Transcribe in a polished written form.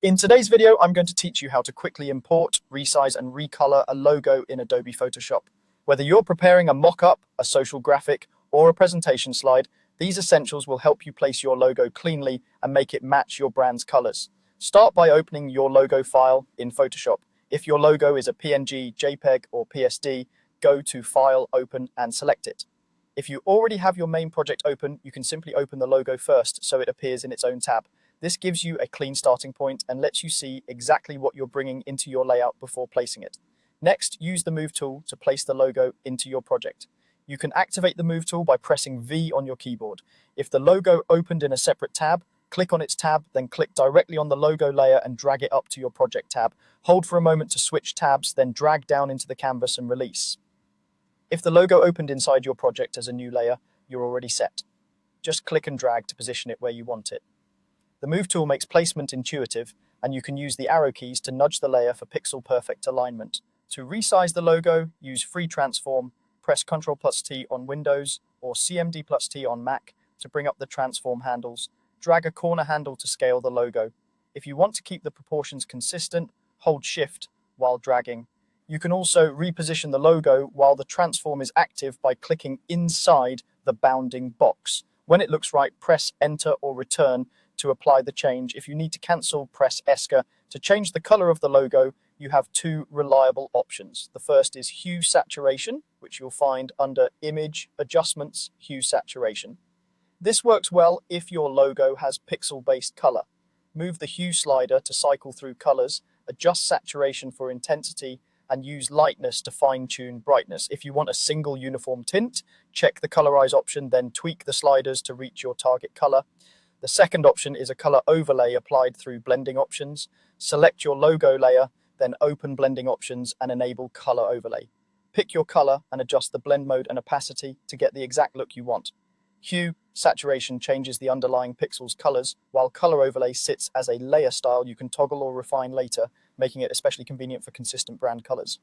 In today's video, I'm going to teach you how to quickly import, resize, and recolor a logo in Adobe Photoshop. Whether you're preparing a mock-up, a social graphic, or a presentation slide, these essentials will help you place your logo cleanly and make it match your brand's colors. Start by opening your logo file in Photoshop. If your logo is a PNG, JPEG, or PSD, go to File, Open, and select it. If you already have your main project open, you can simply open the logo first so it appears in its own tab. This gives you a clean starting point and lets you see exactly what you're bringing into your layout before placing it. Next, use the Move tool to place the logo into your project. You can activate the Move tool by pressing V on your keyboard. If the logo opened in a separate tab, click on its tab, then click directly on the logo layer and drag it up to your project tab. Hold for a moment to switch tabs, then drag down into the canvas and release. If the logo opened inside your project as a new layer, you're already set. Just click and drag to position it where you want it. The Move tool makes placement intuitive, and you can use the arrow keys to nudge the layer for pixel-perfect alignment. To resize the logo, use Free Transform, press Ctrl+T on Windows or CMD+T on Mac to bring up the transform handles. Drag a corner handle to scale the logo. If you want to keep the proportions consistent, hold Shift while dragging. You can also reposition the logo while the transform is active by clicking inside the bounding box. When it looks right, press Enter or Return to apply the change. If you need to cancel, press Esca. To change the color of the logo, you have two reliable options. The first is Hue Saturation, which you'll find under Image, Adjustments, Hue Saturation. This works well if your logo has pixel-based color. Move the Hue slider to cycle through colors, adjust saturation for intensity, and use lightness to fine-tune brightness. If you want a single uniform tint, check the Colorize option, then tweak the sliders to reach your target color. The second option is a color overlay applied through blending options. Select your logo layer, then open blending options and enable color overlay. Pick your color and adjust the blend mode and opacity to get the exact look you want. Hue saturation changes the underlying pixels' colors, while color overlay sits as a layer style you can toggle or refine later, making it especially convenient for consistent brand colors.